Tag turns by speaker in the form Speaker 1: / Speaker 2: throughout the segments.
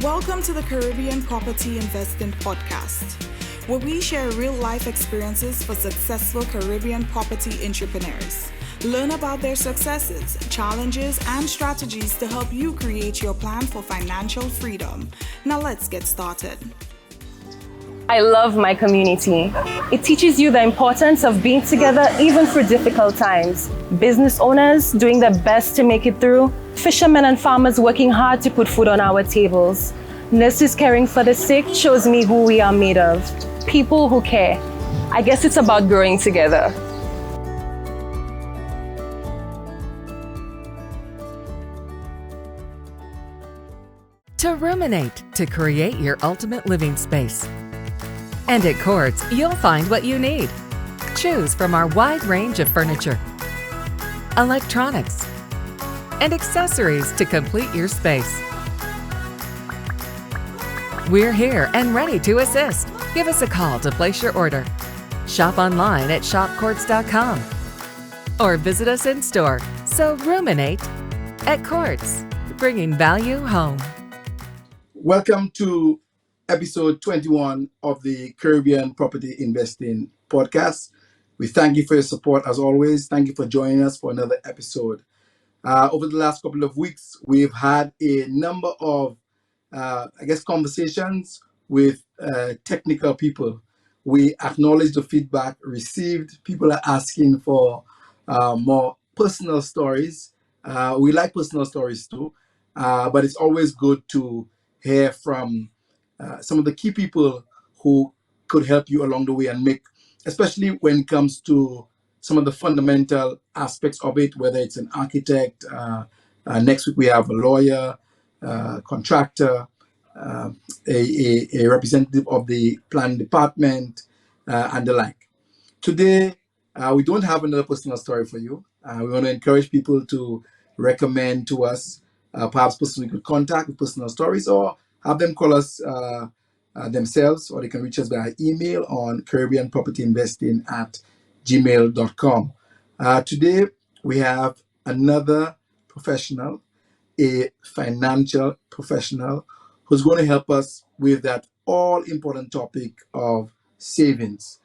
Speaker 1: Welcome to the Caribbean Property Investing Podcast, where we share real-life experiences for successful Caribbean property entrepreneurs. Learn about their successes, challenges, and strategies to help you create your plan for financial freedom. Now let's get started.
Speaker 2: I love my community. It teaches you the importance of being together even through difficult times. Business owners doing their best to make it through. Fishermen and farmers working hard to put food on our tables. Nurses caring for the sick shows me who we are made of. People who care. I guess it's about growing together.
Speaker 3: To ruminate, to create your ultimate living space. And at Courts, you'll find what you need. Choose from our wide range of furniture, electronics, and accessories to complete your space. We're here and ready to assist. Give us a call to place your order. Shop online at shopcourts.com or visit us in store. So ruminate at Courts, bringing value home.
Speaker 4: Welcome to episode 21 of the Caribbean Property Investing Podcast. We thank you for your support as always. Thank you for joining us for another episode. Over the last couple of weeks, we've had a number of, conversations with technical people. We acknowledge the feedback received. People are asking for more personal stories. We like personal stories too, but it's always good to hear from some of the key people who could help you along the way and make, especially when it comes to some of the fundamental aspects of it, whether it's an architect, next week we have a lawyer, contractor, a representative of the planning department, and the like. Today, we don't have another personal story for you. We want to encourage people to recommend to us perhaps person we could contact with personal stories, or have them call us themselves, or they can reach us via email on caribbeanpropertyinvesting@gmail.com. Today, we have another professional, a financial professional, who's going to help us with that all-important topic of savings.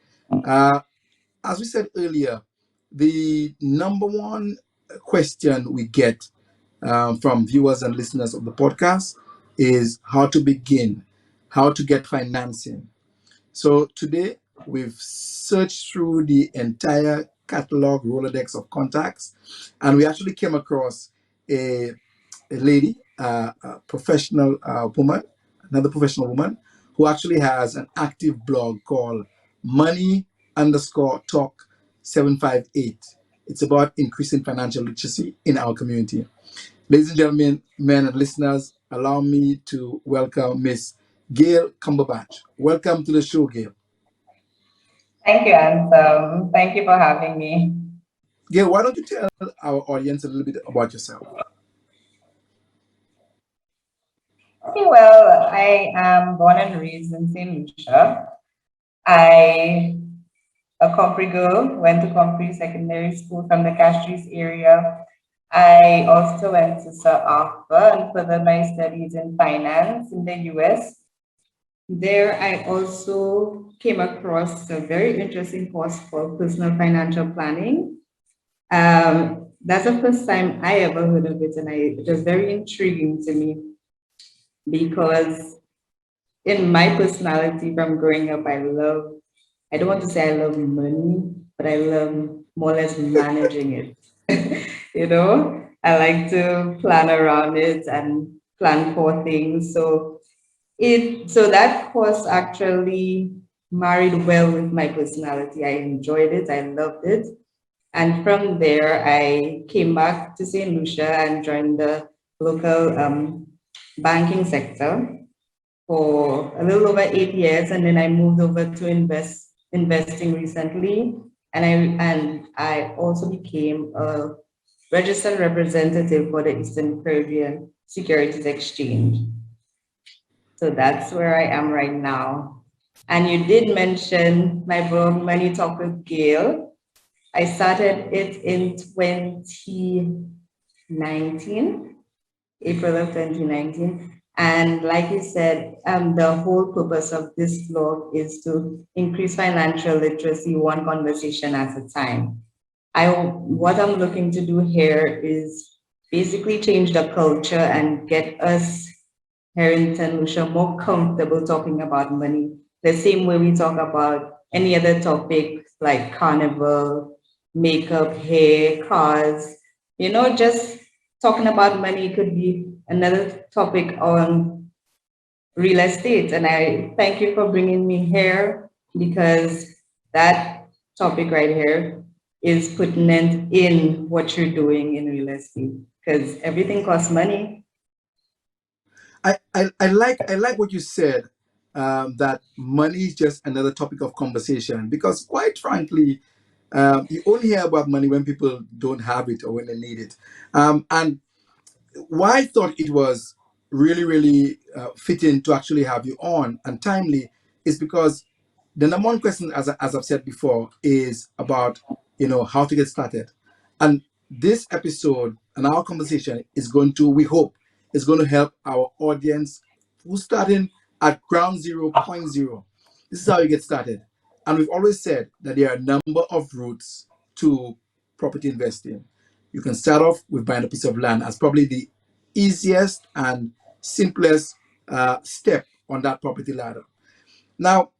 Speaker 4: As we said earlier, the number one question we get from viewers and listeners of the podcast is how to begin, how to get financing. So today we've searched through the entire catalog Rolodex of contacts, and we actually came across a lady, a professional woman, another professional woman, who actually has an active blog called Money_Talk758. It's about increasing financial literacy in our community. Ladies and gentlemen, men and listeners, allow me to welcome Miss Gale Cumberbatch. Welcome to the show, Gale.
Speaker 5: Thank you, Anselm. Thank you for having me.
Speaker 4: Gale, why don't you tell our audience a little bit about yourself?
Speaker 5: Okay, well, I am born and raised in St. Lucia. A Compre girl, went to Compre Secondary School from the Castries area. I also went to Sir Arthur and furthered my studies in finance in the US. There, I also came across a very interesting course called personal financial planning. That's the first time I ever heard of it, and it was very intriguing to me because in my personality from growing up, I don't want to say I love money, but I love more or less managing it. I like to plan around it and plan for things. So that course actually married well with my personality. I enjoyed it. I loved it. And from there, I came back to St. Lucia and joined the local banking sector for a little over 8 years. And then I moved over to investing recently. And I also became a registered representative for the Eastern Caribbean Securities Exchange. So that's where I am right now. And you did mention my blog, Money Talk with Gale. I started it in 2019, April of 2019. And like you said, the whole purpose of this blog is to increase financial literacy one conversation at a time. What I'm looking to do here is basically change the culture and get us here in St. Lucia more comfortable talking about money, the same way we talk about any other topic like carnival, makeup, hair, cars. Just talking about money could be another topic on real estate. And I thank you for bringing me here because that topic right here is pertinent in what you're doing in real estate because everything costs money.
Speaker 4: I like what you said, that money is just another topic of conversation, because quite frankly, you only hear about money when people don't have it or when they need it. And why I thought it was really, really fitting to actually have you on and timely is because the number one question, as I've said before, is about how to get started. And this episode and our conversation is going to, we hope, is going to help our audience who's starting at ground zero point zero. This is how you get started. And we've always said that there are a number of routes to property investing. You can start off with buying a piece of land as probably the easiest and simplest step on that property ladder. Now,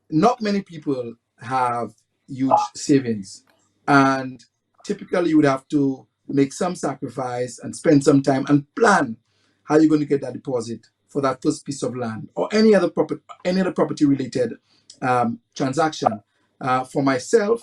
Speaker 4: not many people have huge savings, and typically you would have to make some sacrifice and spend some time and plan how you're going to get that deposit for that first piece of land or any other property related transaction. For myself,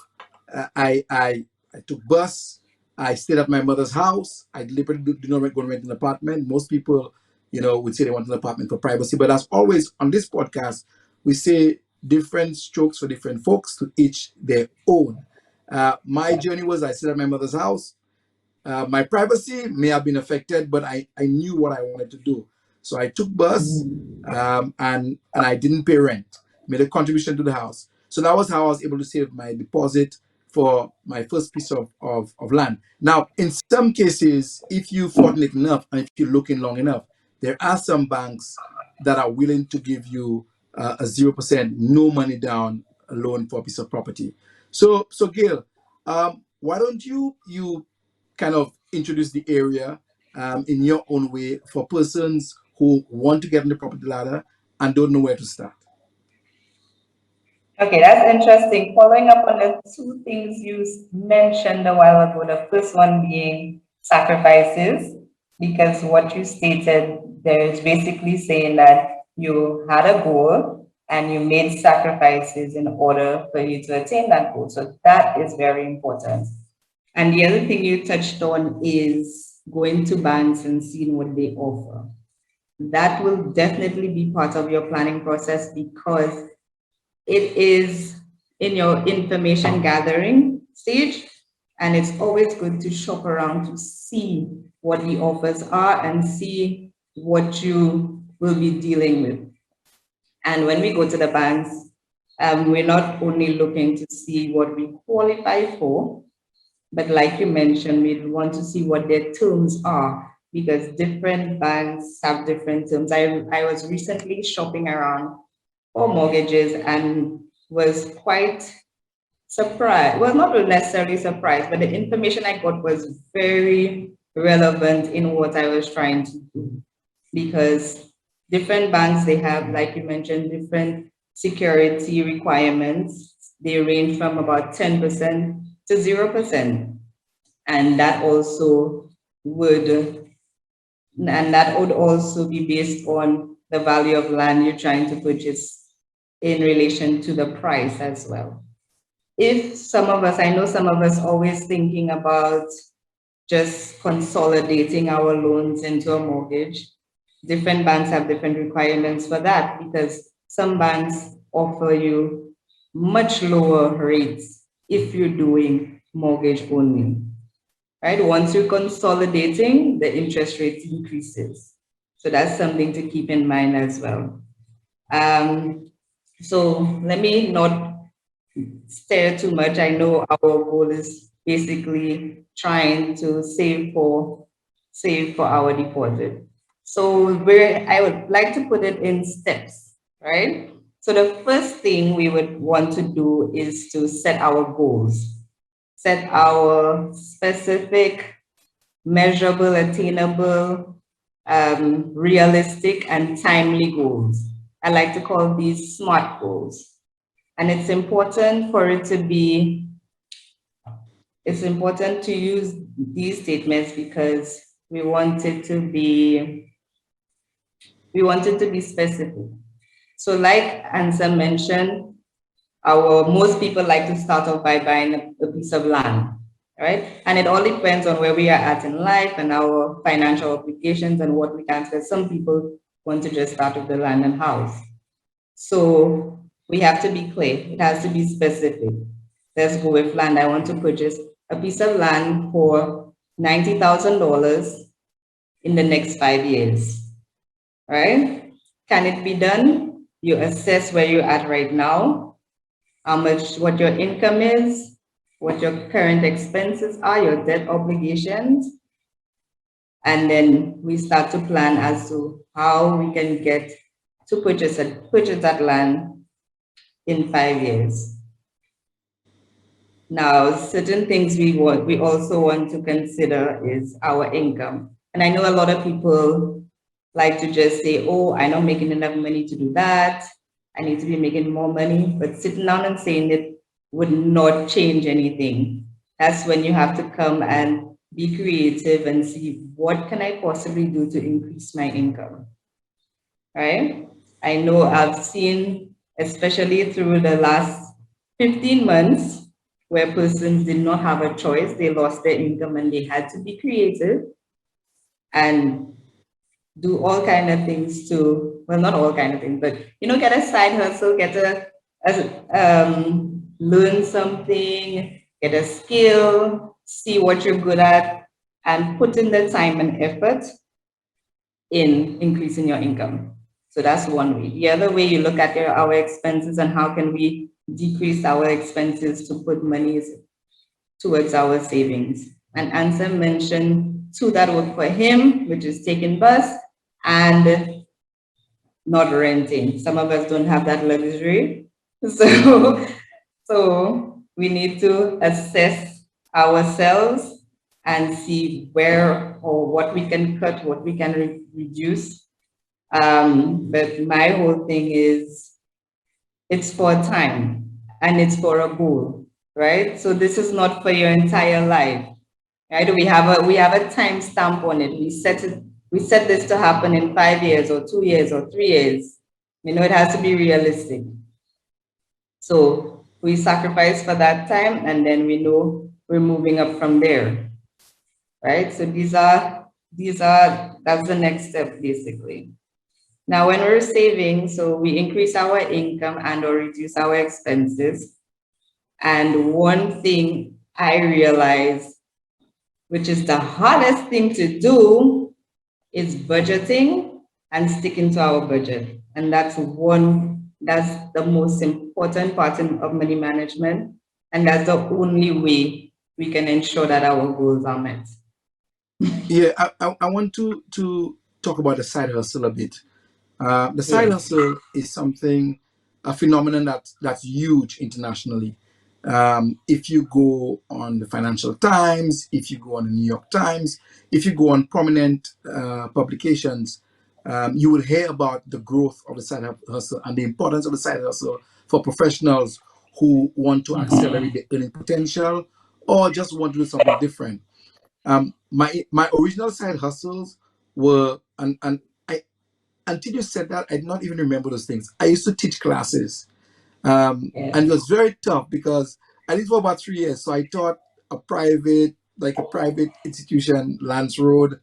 Speaker 4: I took bus. I stayed at my mother's house. I deliberately did not go and rent an apartment. Most people, would say they want an apartment for privacy. But as always on this podcast, we say different strokes for different folks, to each their own. My journey was I stayed at my mother's house. My privacy may have been affected, but I knew what I wanted to do. So I took bus, and I didn't pay rent, made a contribution to the house. So that was how I was able to save my deposit for my first piece of land. Now, in some cases, if you're fortunate enough and if you're looking long enough, there are some banks that are willing to give you a 0%, no money down loan for a piece of property. So Gail, why don't you kind of introduce the area in your own way for persons who want to get on the property ladder and don't know where to start?
Speaker 5: Okay, that's interesting. Following up on the two things you mentioned a while ago, the first one being sacrifices, because what you stated there is basically saying that you had a goal and you made sacrifices in order for you to attain that goal. So that is very important. And the other thing you touched on is going to banks and seeing what they offer. That will definitely be part of your planning process because it is in your information gathering stage, and it's always good to shop around to see what the offers are and see what you will be dealing with. And when we go to the banks, we're not only looking to see what we qualify for, but like you mentioned, we want to see what their terms are because different banks have different terms. I was recently shopping around for mortgages and was quite surprised. Well, not necessarily surprised, but the information I got was very relevant in what I was trying to do because different banks, they have, like you mentioned, different security requirements. They range from about 10% to 0%. And that also would and that would also be based on the value of land you're trying to purchase in relation to the price as well. If some of us, I know some of us always thinking about just consolidating our loans into a mortgage. Different banks have different requirements for that because some banks offer you much lower rates if you're doing mortgage only, right? Once you're consolidating, the interest rate increases. So that's something to keep in mind as well. Um, so let me not stare too much. I know our goal is basically trying to save for our deposit. So I would like to put it in steps, right? So the first thing we would want to do is to set our goals, set our specific, measurable, attainable, realistic, and timely goals. I like to call these SMART goals. And it's important to use these statements because we want it to be specific. So like Ansa mentioned, most people like to start off by buying a piece of land, right? And it all depends on where we are at in life and our financial obligations and what we can spend. Some people want to just start with the land and house. So we have to be clear. It has to be specific. Let's go with land. I want to purchase a piece of land for $90,000 in the next 5 years, right? Can it be done? You assess where you're at right now, what your income is, what your current expenses are, your debt obligations, and then we start to plan as to how we can get to purchase that land in 5 years. Now, certain things we also want to consider is our income. And I know a lot of people like to just say, oh, I'm not making enough money to do that. I need to be making more money. But sitting down and saying it would not change anything. That's when you have to come and be creative and see what can I possibly do to increase my income, right? I know I've seen, especially through the last 15 months, where persons did not have a choice, they lost their income and they had to be creative and do all kind of things to, well, not all kind of things, but, get a side hustle, learn something, get a skill, see what you're good at, and put in the time and effort in increasing your income. So that's one way. The other way, you look at our expenses and how can we decrease our expenses to put money towards our savings. And Ansa mentioned two that work for him, which is taking bus and not renting. Some of us don't have that luxury. So we need to assess ourselves and see where or what we can cut, what we can reduce. But my whole thing is it's for time and it's for a goal, right? So this is not for your entire life, right? We have a time stamp on it. We set this to happen in 5 years or 2 years or 3 years. It has to be realistic. So we sacrifice for that time and then we know we're moving up from there, right? So that's the next step basically. Now, when we're saving, so we increase our income and or reduce our expenses. And one thing I realized, which is the hardest thing to do, is budgeting and sticking to our budget. And that's the most important part of money management. And that's the only way we can ensure that our goals are met.
Speaker 4: Yeah, I want to talk about the side hustle a bit. The side hustle is a phenomenon that's huge internationally. If you go on the Financial Times, if you go on the New York Times, if you go on prominent publications, you will hear about the growth of the side hustle and the importance of the side hustle for professionals who want to accelerate their earning potential or just want to do something different. My original side hustles were, and I, until you said that, I did not even remember those things. I used to teach classes, and it was very tough because I did it for about 3 years. So I taught a private institution, Lance Road,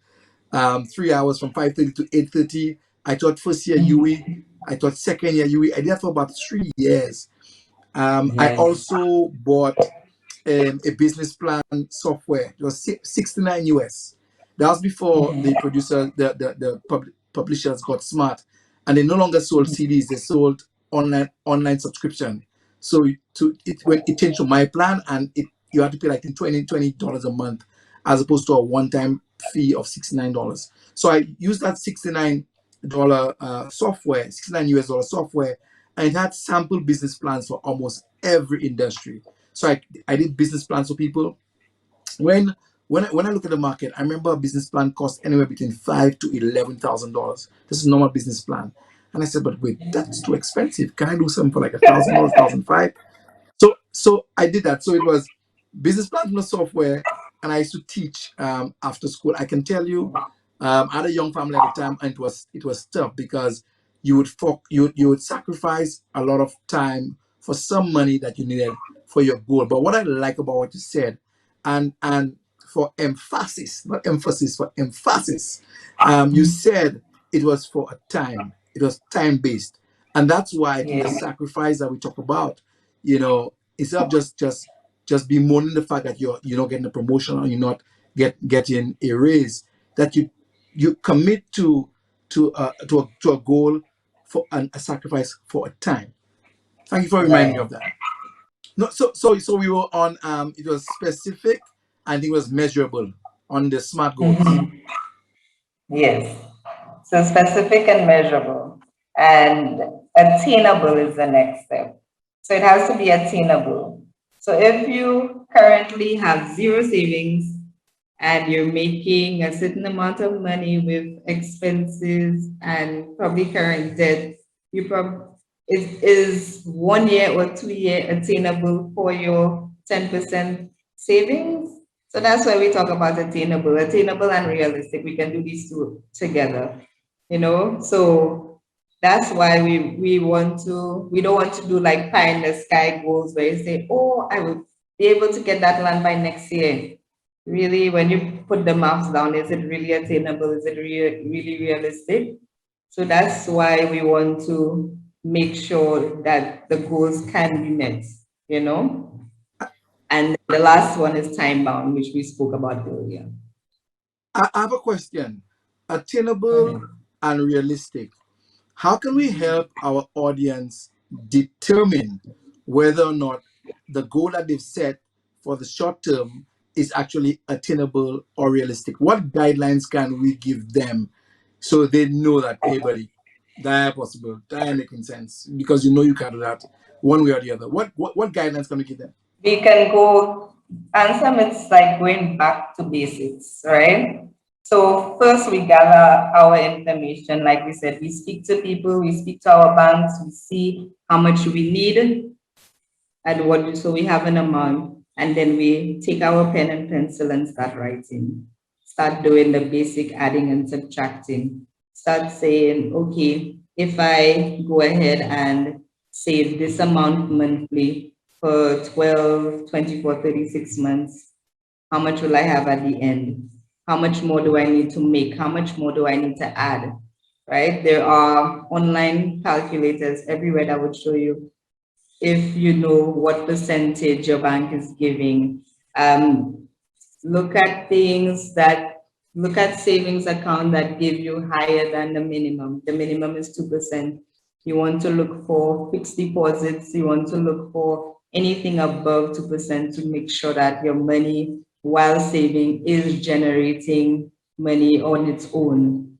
Speaker 4: 3 hours from 5:30 to 8:30. I taught first year UE. I taught second year UE. I did that for about 3 years. I also bought a business plan software. It was 69 US. That was before the publishers got smart, and they no longer sold CDs. They sold online subscription. So when it changed to my plan, and you had to pay like $20 a month, as opposed to a one-time fee of $69. So I used that $69 software, $69 software, and it had sample business plans for almost every industry. So I did business plans for people. When I look at the market, I remember a business plan cost anywhere between $5,000 to $11,000. This is a normal business plan. And I said, but wait, that's too expensive. Can I do something for like $1,000, $1,500? So I did that. So it was business management software, and I used to teach after school. I can tell you, I had a young family at the time, and it was tough because you would sacrifice a lot of time for some money that you needed for your goal. But what I like about what you said, and for emphasis, not emphasis, for emphasis, you said it was for a time. It was time based, and that's why I think the
Speaker 5: Yeah.
Speaker 4: sacrifice that we talk about, instead of just bemoaning the fact that you're not getting a promotion or you're not getting a raise, that you commit to a goal for a sacrifice for a time. Thank you for reminding me
Speaker 5: Right.
Speaker 4: of that. No, so we were on it was specific and it was measurable on the SMART goals.
Speaker 5: Mhm. Yes. So specific and measurable. And attainable is the next step. So it has to be attainable. So if you currently have zero savings and you're making a certain amount of money with expenses and probably current debt, you probably is 1 year or 2 year attainable for your 10% savings. So that's why we talk about attainable and realistic. We can do these two together, So that's why we don't want to do like pie in the sky goals where you say, oh, I will be able to get that land by next year. Really, when you put the maps down, is it really attainable? Is it really realistic? So that's why we want to make sure that the goals can be met. And the last one is time bound, which we spoke about earlier.
Speaker 4: I have a question. Attainable
Speaker 5: Mhm.
Speaker 4: and realistic. How can we help our audience determine whether or not the goal that they've set for the short term is actually attainable or realistic? What guidelines can we give them so they know that, hey, buddy, that possible, that ain't making sense because you can do that one way or the other. What guidelines can we give them?
Speaker 5: We can go, and some it's like going back to basics, right? So first we gather our information, like we said, we speak to people, we speak to our banks, we see how much we need and so we have an amount, and then we take our pen and pencil and start writing, start doing the basic adding and subtracting, start saying, okay, if I go ahead and save this amount monthly for 12, 24, 36 months, how much will I have at the end? How much more do I need to make? How much more do I need to add? Right? There are online calculators everywhere that would show you if you know what percentage your bank is giving. Um, look at savings account that give you higher than the minimum. The minimum is 2%. You want to look for fixed deposits. You want to look for anything above 2% to make sure that your money while saving is generating money on its own.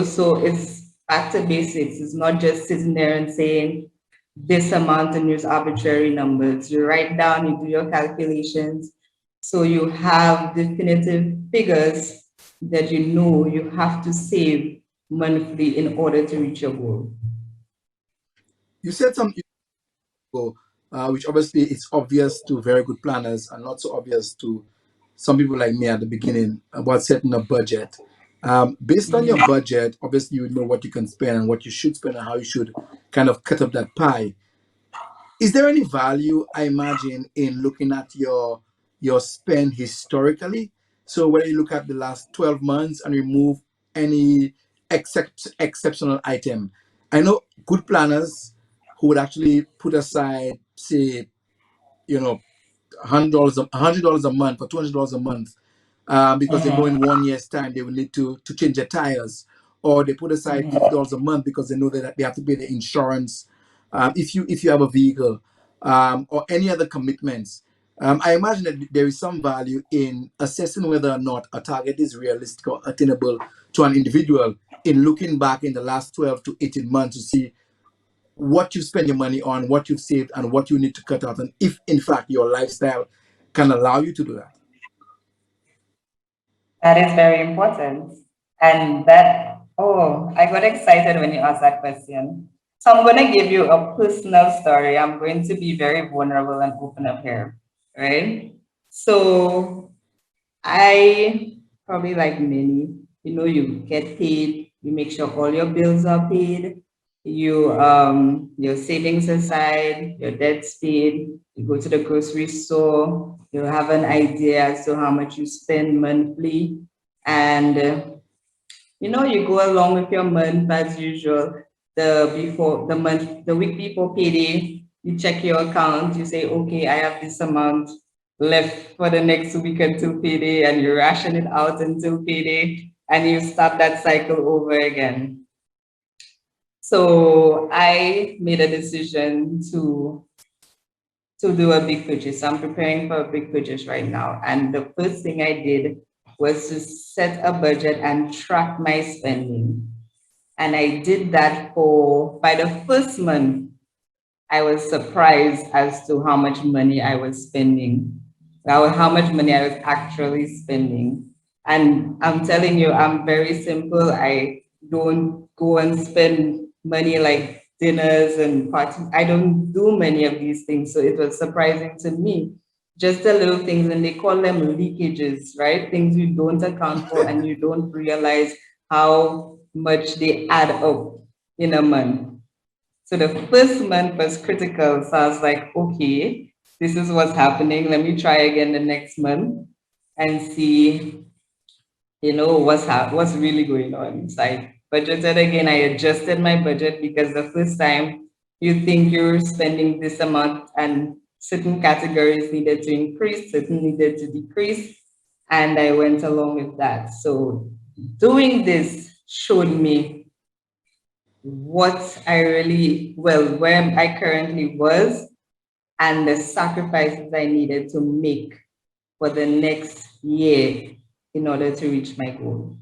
Speaker 5: So it's back to basics. It's not just sitting there and saying, this amount and use arbitrary numbers. You write down, you do your calculations, so you have definitive figures that you have to save monthly in order to reach your goal.
Speaker 4: You said something, which obviously it's obvious to very good planners and not so obvious to some people like me at the beginning about setting a budget. Based on your budget, obviously you know what you can spend and what you should spend and how you should kind of cut up that pie. Is there any value, I imagine, in looking at your spend historically? So when you look at the last 12 months and remove any exceptional item, I know good planners who would actually put aside, say, $100 a month or $200 a month, because they know in 1 year's time they will need to change their tires, or they put aside $50 a month because they know that they have to pay the insurance, if you have a vehicle, or any other commitments. I imagine that there is some value in assessing whether or not a target is realistic or attainable to an individual in looking back in the last 12 to 18 months to see what you spend your money on, what you've saved, and what you need to cut out, and if in fact your lifestyle can allow you to do that.
Speaker 5: That is very important. And that, oh, I got excited when you asked that question. So I'm going to give you a personal story. I'm going to be very vulnerable and open up here, right? So I probably like many, you get paid, you make sure all your bills are paid, your savings aside, your debt's paid, you go to the grocery store, you have an idea as to how much you spend monthly, and you go along with your month as usual. The week before payday, you check your account, you say, okay, I have this amount left for the next week until payday, and you ration it out until payday, and you start that cycle over again. So I made a decision to do a big purchase. I'm preparing for a big purchase right now. And the first thing I did was to set a budget and track my spending. And I did that by the first month, I was surprised as to how much money I was spending, how much money I was actually spending. And I'm telling you, I'm very simple. I don't go and spend money like dinners and parties. I don't do many of these things. So it was surprising to me. Just the little things, and they call them leakages, right? Things you don't account for and you don't realize how much they add up in a month. So the first month was critical. So I was like, okay, this is what's happening. Let me try again the next month and see, what's really going on. So I budgeted again. I adjusted my budget because the first time you think you're spending this amount and certain categories needed to increase, certain needed to decrease. And I went along with that. So doing this showed me where I currently was and the sacrifices I needed to make for the next year in order to reach my goal.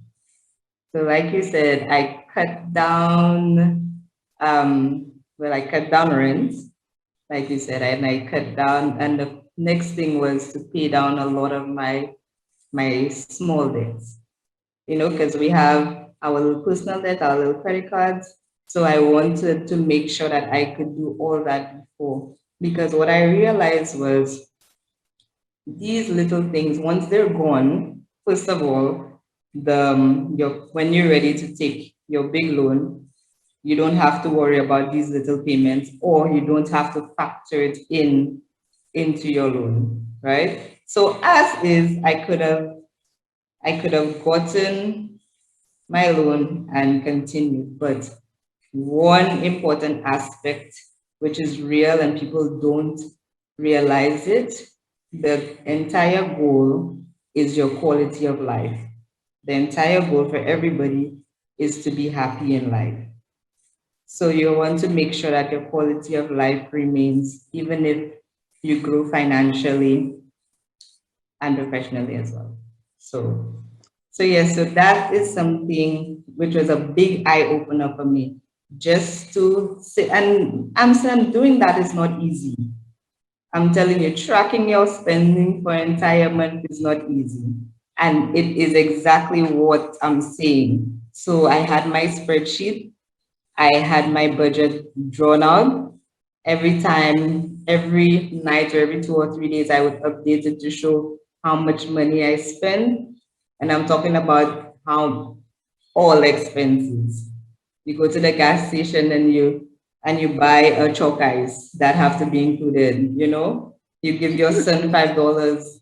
Speaker 5: So like you said, I cut down, I cut down rent, like you said, and I cut down, and the next thing was to pay down a lot of my small debts, because we have our little personal debt, our little credit cards. So I wanted to make sure that I could do all that before, because what I realized was these little things, once they're gone, first of all, when you're ready to take your big loan, you don't have to worry about these little payments, or you don't have to factor it into your loan, right? So as is, I could have gotten my loan and continued, but one important aspect, which is real and people don't realize it, the entire goal is your quality of life. The entire goal for everybody is to be happy in life. So you want to make sure that your quality of life remains, even if you grow financially and professionally as well. So yes, so that is something which was a big eye opener for me. Just to sit, and I'm doing that is not easy. I'm telling you, tracking your spending for an entire month is not easy. And it is exactly what I'm saying. So I had my spreadsheet, I had my budget drawn out. Every time, every night or every 2 or 3 days, I would update it to show how much money I spend. And I'm talking about how all expenses. You go to the gas station and you buy a chalk ice that have to be included, you give your son $5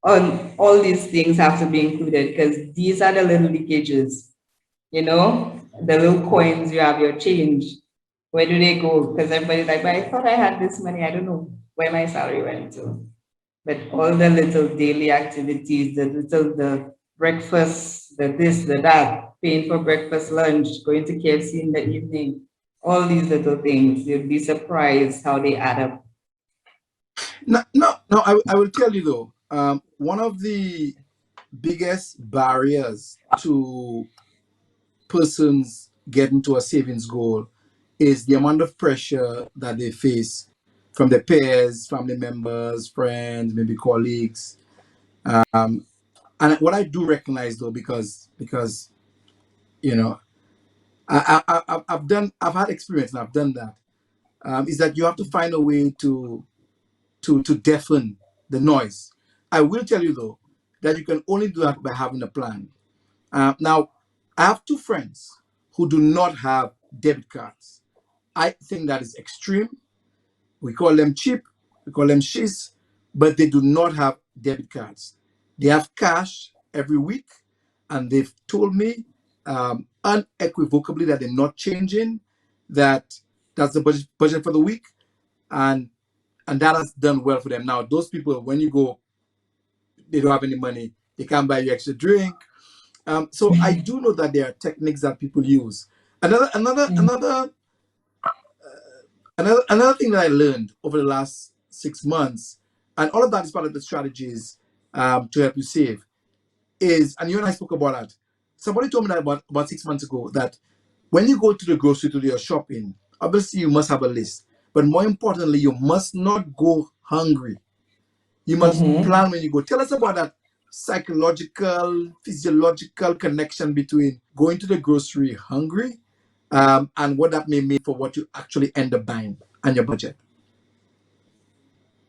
Speaker 5: on all these things have to be included, because these are the little leakages, the little coins, you have your change. Where do they go? Because everybody's like, but I thought I had this money. I don't know where my salary went to. But all the little daily activities, the breakfast, the this, the that, paying for breakfast, lunch, going to KFC in the evening, all these little things, you'd be surprised how they add up.
Speaker 4: No, no, no. I will tell you though. One of the biggest barriers to persons getting to a savings goal is the amount of pressure that they face from their peers, family members, friends, maybe colleagues. And what I do recognize though, because you know, I've had experience and I've done that. Is that you have to find a way to deafen the noise. I will tell you though that you can only do that by having a plan. Now, I have two friends who do not have debit cards. I think that is extreme. We call them cheap, we call them shiz, but they do not have debit cards. They have cash every week, and they've told me unequivocally that they're not changing. That that's the budget for the week, and that has done well for them. Now, those people, when you go, they don't have any money. They can't buy you extra drink. So I do know that there are techniques that people use. Another another another another thing that I learned over the last 6 months, and all of that is part of the strategies to help you save, is, and you and I spoke about that. Somebody told me that about 6 months ago that when you go to the grocery to do your shopping, obviously you must have a list. But more importantly, you must not go hungry. You must
Speaker 5: Mm-hmm.
Speaker 4: plan when you go. Tell us about that psychological, physiological connection between going to the grocery hungry and what that may mean for what you actually end up buying and your budget.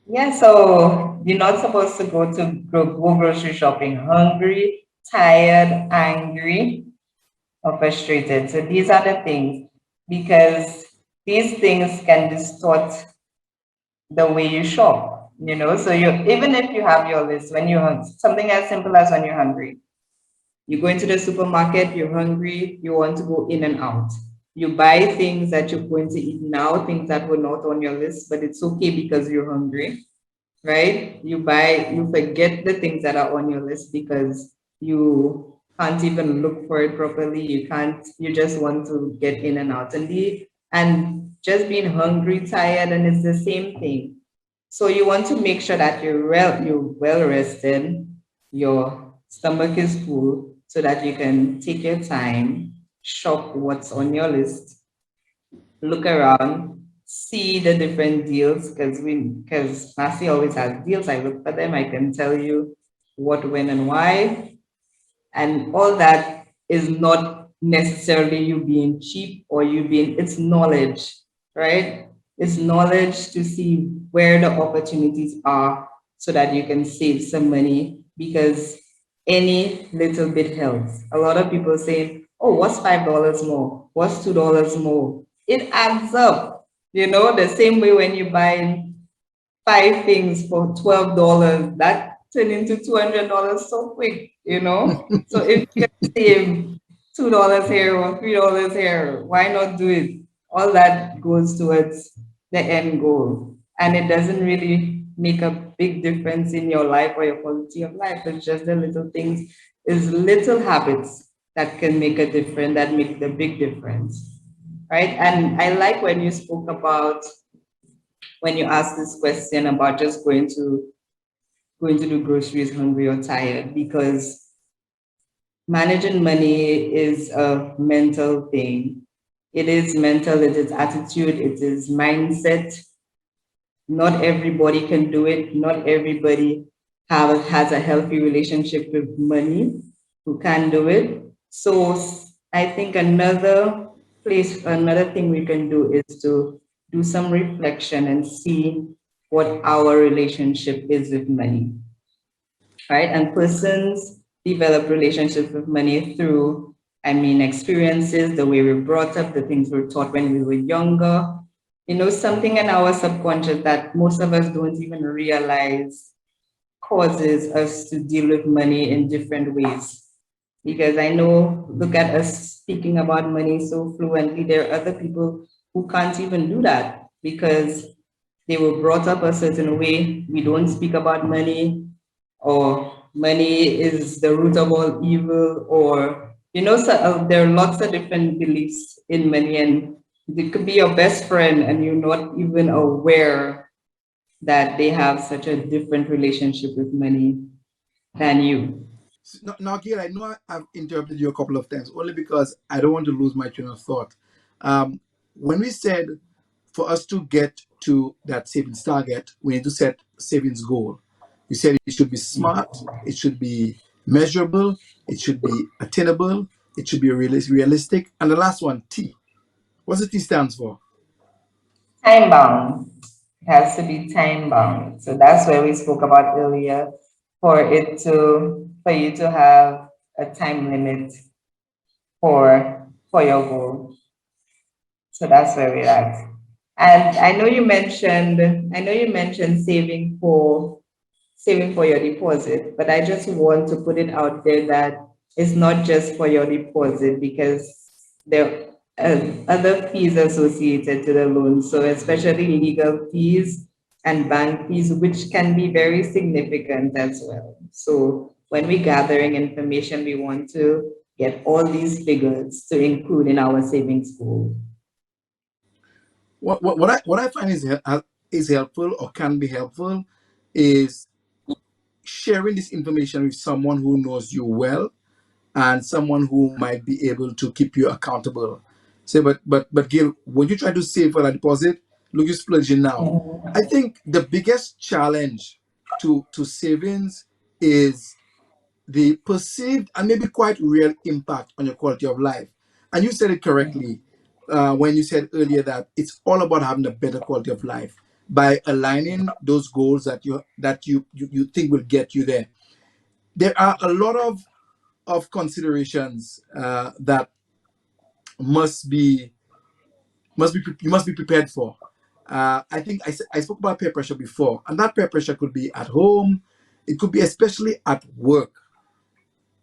Speaker 5: Yeah, so you're not supposed to go grocery shopping hungry, tired, angry, or frustrated. So these are the things, because these things can distort the way you shop. So you, even if you have your list, when you're something as simple as when you're hungry, you go into the supermarket, you're hungry, you want to go in and out. You buy things that you're going to eat now, things that were not on your list, but it's okay because you're hungry, right? You forget the things that are on your list because you can't even look for it properly. You just want to get in and out. And just being hungry, tired, and it's the same thing. So you want to make sure that you're well rested, your stomach is full, so that you can take your time, shop what's on your list, look around, see the different deals, because Massey always has deals. I look for them, I can tell you what, when, and why. And all that is not necessarily you being cheap or it's knowledge, right? It's knowledge to see where the opportunities are so that you can save some money, because any little bit helps. A lot of people say, oh, what's $5 more? What's $2 more? It adds up. The same way when you buy five things for $12, that turn into $200 so quick. So if you can save $2 here or $3 here, why not do it? All that goes towards the end goal. And it doesn't really make a big difference in your life or your quality of life. It's just the little things, is little habits that can make a difference, that make the big difference. Right. And I like when you spoke about, when you ask this question about just going to do groceries hungry or tired, because managing money is a mental thing. It is mental, it is attitude, it is mindset. Not everybody can do it. Not everybody has a healthy relationship with money who can do it. So I think another thing we can do is to do some reflection and see what our relationship is with money, right? And persons develop relationships with money through, experiences, the way we're brought up, the things we're taught when we were younger. Something in our subconscious that most of us don't even realize causes us to deal with money in different ways. Because I know, look at us speaking about money so fluently. There are other people who can't even do that because they were brought up a certain way. We don't speak about money, or money is the root of all evil, or there are lots of different beliefs in money, and it could be your best friend and you're not even aware that they have such a different relationship with money than you.
Speaker 4: Now, Gail, I know I've interrupted you a couple of times only because I don't want to lose my train of thought. When we said for us to get to that savings target, we need to set savings goal. We said it should be smart, it should be measurable, it should be attainable, it should be realistic, and the last one, T. What's the T stands for?
Speaker 5: Time bound. It has to be time bound. So that's where we spoke about earlier for you to have a time limit for your goal. So that's where we're at. And I know you mentioned saving for your deposit, but I just want to put it out there that it's not just for your deposit because there are other fees associated to the loan. So especially legal fees and bank fees, which can be very significant as well. So when we're gathering information, we want to get all these figures to include in our savings goal.
Speaker 4: What I find is helpful or can be helpful is sharing this information with someone who knows you well and someone who might be able to keep you accountable. Say, but Gil, when you try to save for a deposit, look, you're splurging now. I think the biggest challenge to savings is the perceived and maybe quite real impact on your quality of life. And you said it correctly when you said earlier that it's all about having a better quality of life by aligning those goals that you think will get you there. There are a lot of considerations that must be you must be prepared for. I think I spoke about peer pressure before, and that peer pressure could be at home. It could be especially at work.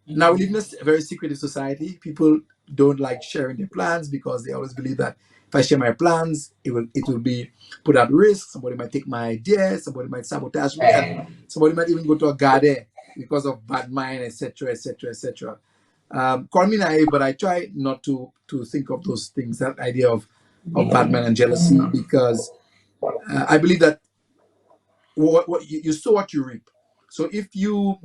Speaker 4: Now we live in a very secretive society. People don't like sharing their plans because they always believe that if I share my plans, it will be put at risk. Somebody might take my idea. Somebody might sabotage me, and
Speaker 5: Right.
Speaker 4: somebody might even go to a garden because of bad mind, etc., etc., etc. Call me naive, but I try not to think of those things. That idea of bad mind and jealousy, because I believe that what you sow what you reap. So if you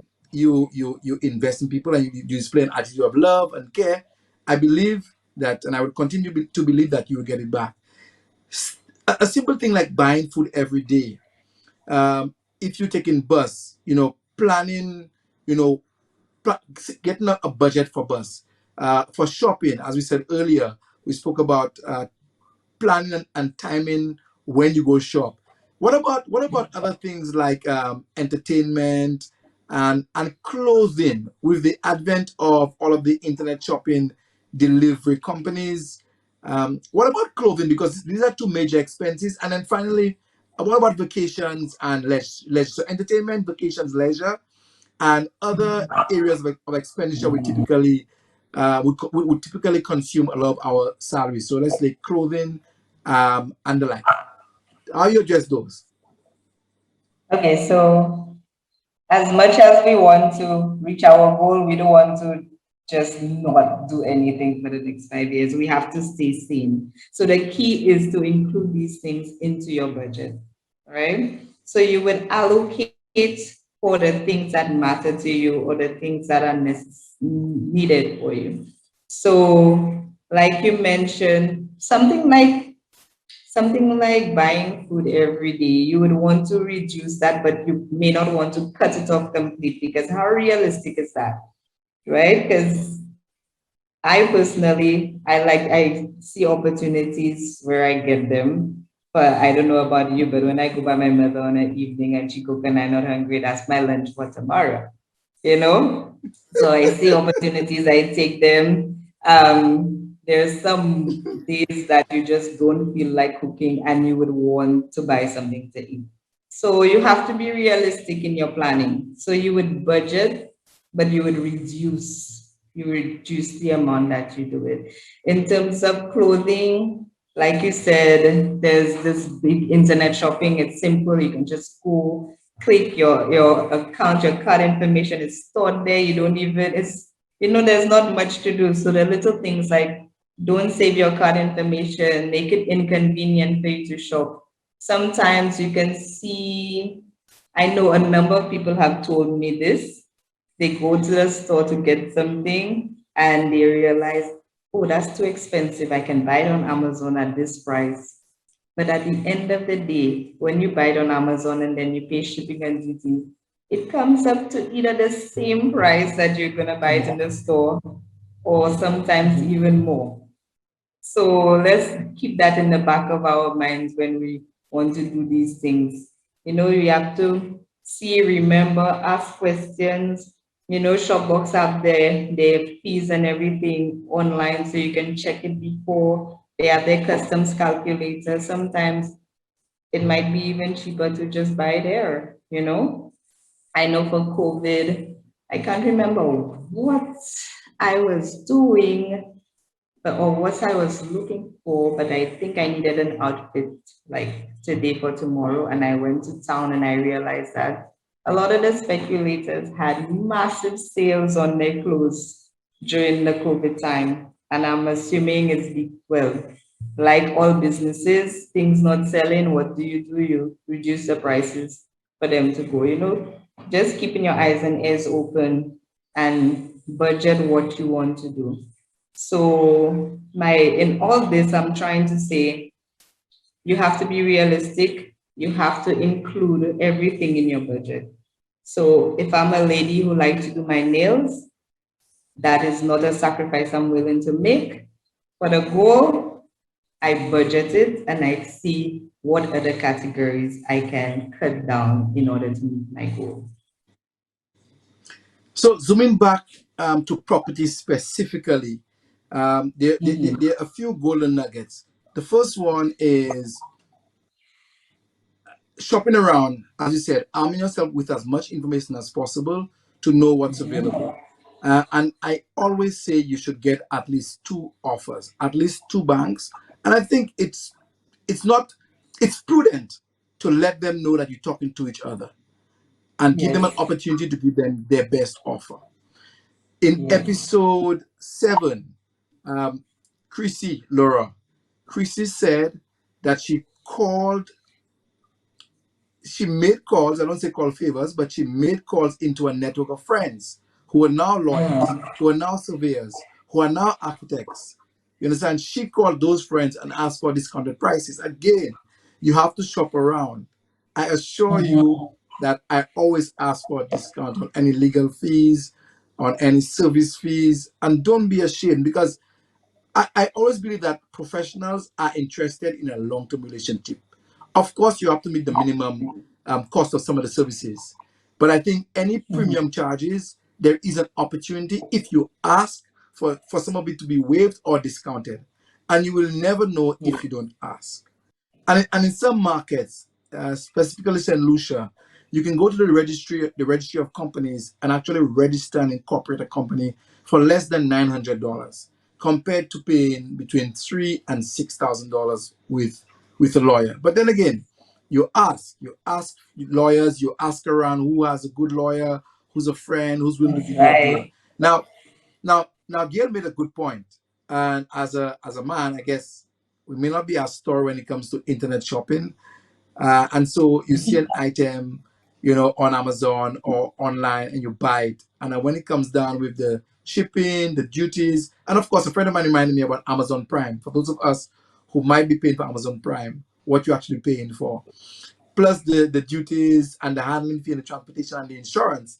Speaker 4: invest in people and you display an attitude of love and care, I believe that, and I would continue to believe that you will get it back. A simple thing like buying food every day. If you're taking bus, planning, you know, getting a budget for bus. For shopping, as we said earlier, we spoke about planning and timing when you go shop. What about other things like entertainment and clothing with the advent of all of the internet shopping delivery companies? What about clothing? Because these are two major expenses. And then finally, what about vacations and leisure? So entertainment, vacations, leisure, and other areas of expenditure we typically consume a lot of our salary. So let's say clothing, and the like. How you address those?
Speaker 5: Okay, so as much as we want to reach our goal, we don't want to just not do anything for the next 5 years. We have to stay sane. So the key is to include these things into your budget, right? So you would allocate for the things that matter to you or the things that are needed for you. So, like you mentioned, something like buying food every day, you would want to reduce that, but you may not want to cut it off completely because how realistic is that, right? Because I see opportunities where I get them. But I don't know about you, but when I go by my mother on an evening and she cook and I'm not hungry, that's my lunch for tomorrow, you know? So I see opportunities, I take them. There's some days that you just don't feel like cooking and you would want to buy something to eat. So you have to be realistic in your planning. So you would budget, but you reduce the amount that you do it. In terms of clothing, like you said, there's this big internet shopping. It's simple. You can just go click your account, your card information is stored there. You don't even, there's not much to do. So the little things like don't save your card information, make it inconvenient for you to shop. sometimes you can see, I know a number of people have told me this. They go to the store to get something and they realize, oh, that's too expensive. I can buy it on Amazon at this price. But at the end of the day, when you buy it on Amazon and then you pay shipping and duty, it comes up to either the same price that you're going to buy it in the store or sometimes even more. So let's keep that in the back of our minds when we want to do these things. You have to see, remember, ask questions. Shopbox have their fees and everything online, so you can check it before. They have their customs calculator. Sometimes it might be even cheaper to just buy there. I know for COVID, I can't remember what I was doing or what I was looking for, but I think I needed an outfit like today for tomorrow. And I went to town and I realized that a lot of the speculators had massive sales on their clothes during the COVID time. And I'm assuming well, like all businesses, things not selling, what do? You reduce the prices for them to go. Just keeping your eyes and ears open and budget what you want to do. So in all this, I'm trying to say you have to be realistic. You have to include everything in your budget. So if I'm a lady who likes to do my nails, that is not a sacrifice I'm willing to make. For the goal, I budget it and I see what other categories I can cut down in order to meet my goal.
Speaker 4: So zooming back to property specifically, there are a few golden nuggets. The first one is shopping around, as you said, arming yourself with as much information as possible to know what's available. And I always say you should get at least two offers, at least two banks. And I think it's prudent to let them know that you're talking to each other and give them an opportunity to give them their best offer. In episode 7, Chrissy said that she made calls, I don't say call favors, but she made calls into a network of friends who are now lawyers, who are now surveyors, who are now architects. You understand? She called those friends and asked for discounted prices. Again, you have to shop around. I assure you that I always ask for a discount on any legal fees, on any service fees, and don't be ashamed, because I always believe that professionals are interested in a long-term relationship. Of course, you have to meet the minimum cost of some of the services. But I think any premium charges, there is an opportunity if you ask for some of it to be waived or discounted. And you will never know if you don't ask. And in some markets, specifically St. Lucia, you can go to the registry of companies and actually register and incorporate a company for less than $900, compared to paying between $3,000 and $6,000 with a lawyer. But then again, you ask lawyers, you ask around who has a good lawyer, who's a friend, who's willing to give you a deal. Now, Gale made a good point. And as a man, I guess we may not be as thorough when it comes to internet shopping. And so you see an item, on Amazon or online, and you buy it. And then when it comes down with the shipping, the duties, and of course, a friend of mine reminded me about Amazon Prime. For those of us who might be paying for Amazon Prime, what you're actually paying for, plus the duties and the handling fee and the transportation and the insurance,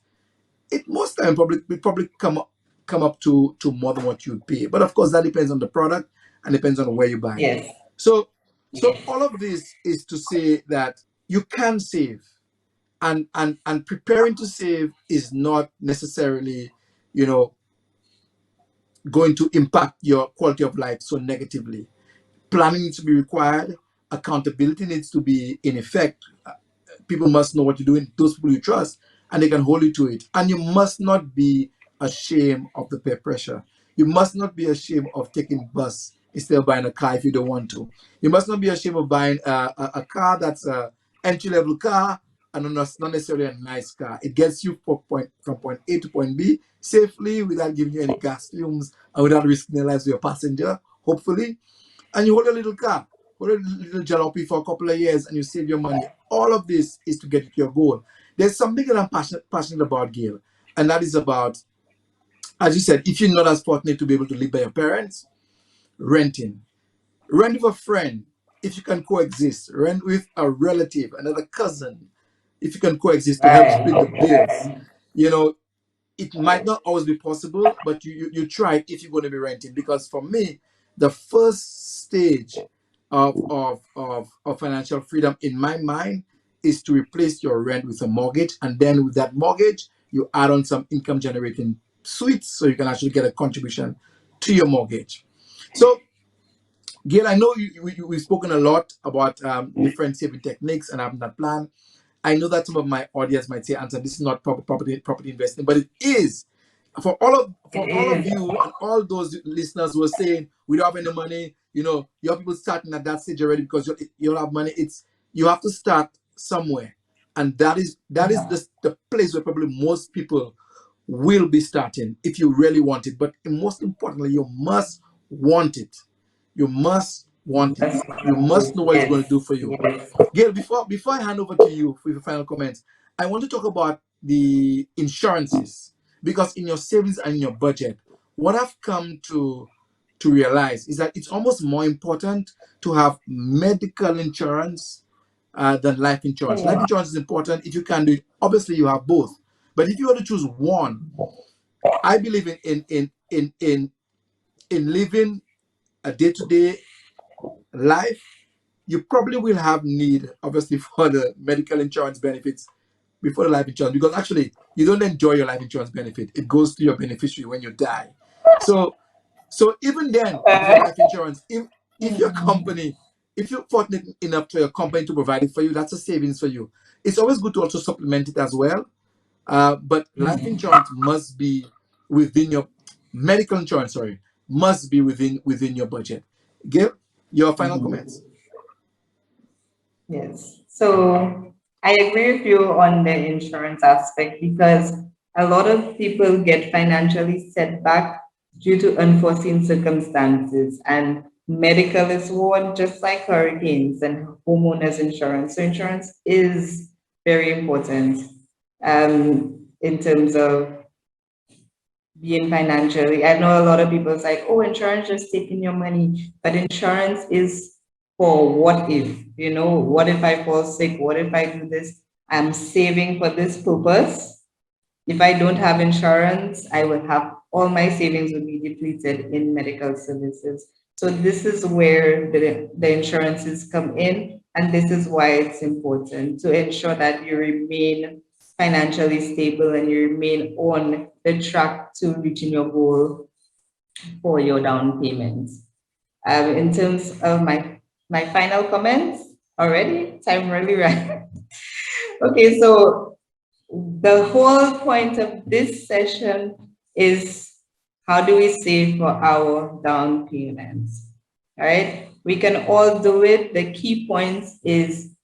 Speaker 4: it most time probably come up to more than what you'd pay. But of course, that depends on the product and depends on where you buy it. So all of this is to say that you can save, and preparing to save is not necessarily, going to impact your quality of life so negatively. Planning needs to be required. Accountability needs to be in effect. People must know what you're doing, those people you trust, and they can hold you to it. And you must not be ashamed of the peer pressure. You must not be ashamed of taking bus instead of buying a car if you don't want to. You must not be ashamed of buying a car that's a entry-level car and not necessarily a nice car. It gets you from point A to point B safely without giving you any gas fumes and without risking the lives of your passenger, hopefully. And you hold a little car. put a little jalopy for a couple of years, and you save your money. All of this is to get to your goal. There's something that I'm passionate about, Gail, and that is about, as you said, if you're not as fortunate to be able to live by your parents, renting. Rent with a friend, if you can coexist. Rent with a relative, another cousin, if you can coexist to help split the bills.
Speaker 5: Right.
Speaker 4: You know, it might not always be possible, but you try it if you're going to be renting. Because for me, the first stage of financial freedom in my mind is to replace your rent with a mortgage. And then with that mortgage, you add on some income generating suites so you can actually get a contribution to your mortgage. So Gail, I know we've spoken a lot about different saving techniques and having that plan. I know that some of my audience might say, "Anton, this is not property investing," but it is.
Speaker 5: It
Speaker 4: For all of
Speaker 5: is.
Speaker 4: you and all those listeners who are saying we don't have any money, you have people starting at that stage already because you don't have money. It's You have to start somewhere, and that is the place where probably most people will be starting if you really want it. But most importantly, you must want it. You must want it.
Speaker 5: That's
Speaker 4: You must know what it's going to
Speaker 5: yes,
Speaker 4: do for you.
Speaker 5: yes.
Speaker 4: Gail, before I hand over to you for your final comments, I want to talk about the insurances, because in your savings and in your budget, what I've come to realize is that it's almost more important to have medical insurance than life insurance. Life
Speaker 5: Yeah.
Speaker 4: insurance is important if you can do it. Obviously, you have both, but if you were to choose one, I believe in living a day-to-day life. You probably will have need, obviously, for the medical insurance benefits before the life insurance, because actually you don't enjoy your life insurance benefit. It goes to your beneficiary when you die. So even then, with your life insurance, if your company, if you're fortunate enough for your company to provide it for you, that's a savings for you. It's always good to also supplement it as well. But life insurance must be within your medical insurance, sorry, must be within your budget. Gail, your final comments.
Speaker 5: Yes. So I agree with you on the insurance aspect because a lot of people get financially set back due to unforeseen circumstances, and medical is one, just like hurricanes and homeowners insurance. So insurance is very important in terms of being financially. I know a lot of people is like, oh, insurance just taking your money, but insurance is for what if, what if I fall sick? What if I do this? I'm saving for this purpose. If I don't have insurance, I will have all my savings will be depleted in medical services. So this is where the insurances come in, and this is why it's important to ensure that you remain financially stable and you remain on the track to reaching your goal for your down payments. In terms of my final comments, already time really ran. Okay, so the whole point of this session is how do we save for our down payments? All right, we can all do it. The key points is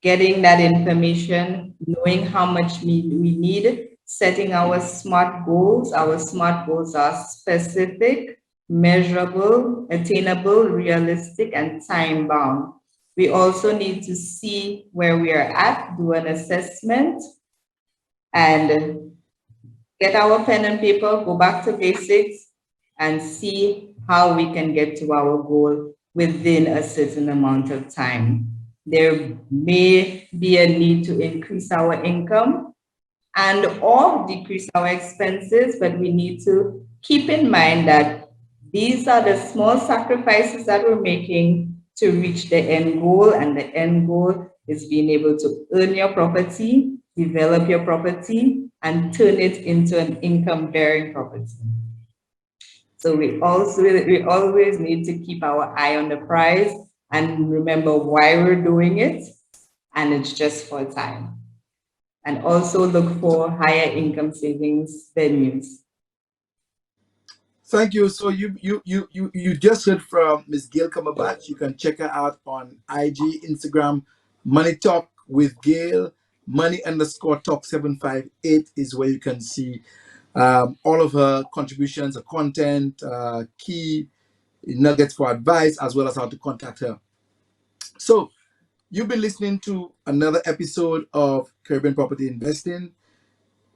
Speaker 5: getting that information, knowing how much we need, setting our SMART goals. Our SMART goals are specific, measurable, attainable, realistic, and time bound. We also need to see where we are at, do an assessment, and get our pen and paper, go back to basics, and see how we can get to our goal within a certain amount of time. There may be a need to increase our income and or decrease our expenses, but we need to keep in mind that these are the small sacrifices that we're making to reach the end goal, and the end goal is being able to earn your property, develop your property, and turn it into an income-bearing property. So we always need to keep our eye on the prize and remember why we're doing it, and it's just for time. And also look for higher income savings venues.
Speaker 4: Thank you. So you just heard from Miss Gail Cumberbatch. You can check her out on IG, Instagram, Money Talk with Gail. Money_talk758 is where you can see all of her contributions, her content, key nuggets for advice, as well as how to contact her. So you've been listening to another episode of Caribbean Property Investing.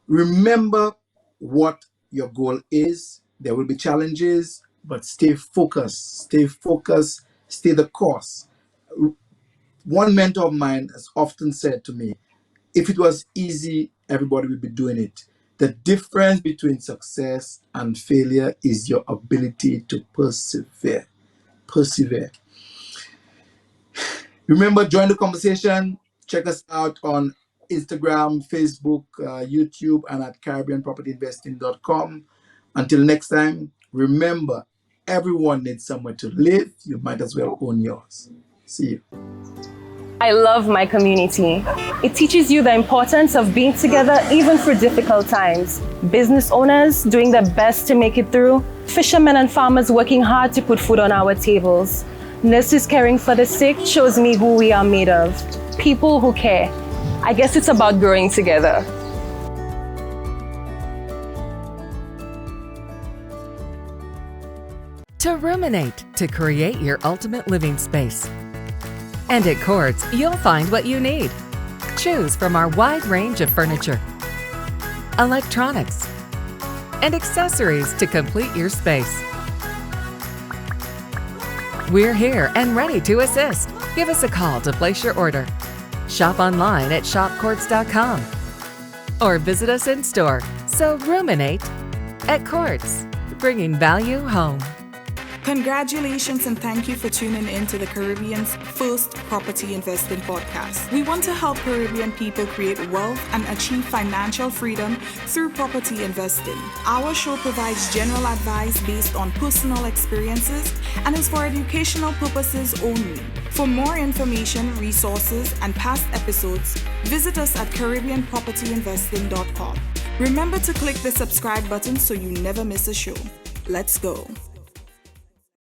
Speaker 4: Remember what your goal is. There will be challenges, but stay focused, stay the course. One mentor of mine has often said to me, if it was easy, everybody would be doing it. The difference between success and failure is your ability to persevere. Persevere. Remember, join the conversation. Check us out on Instagram, Facebook, YouTube, and at CaribbeanPropertyInvesting.com. Until next time, remember, everyone needs somewhere to live. You might as well own yours. See you.
Speaker 2: I love my community. It teaches you the importance of being together even for difficult times. Business owners doing their best to make it through. Fishermen and farmers working hard to put food on our tables. Nurses caring for the sick shows me who we are made of. People who care. I guess it's about growing together.
Speaker 3: To ruminate, to create your ultimate living space. And at Courts, you'll find what you need. Choose from our wide range of furniture, electronics, and accessories to complete your space. We're here and ready to assist. Give us a call to place your order. Shop online at shopcourts.com or visit us in store. So ruminate at Courts, bringing value home.
Speaker 1: Congratulations and thank you for tuning in to the Caribbean's first property investing podcast. We want to help Caribbean people create wealth and achieve financial freedom through property investing. Our show provides general advice based on personal experiences and is for educational purposes only. For more information, resources, and past episodes, visit us at CaribbeanPropertyInvesting.com. Remember to click the subscribe button so you never miss a show. Let's go.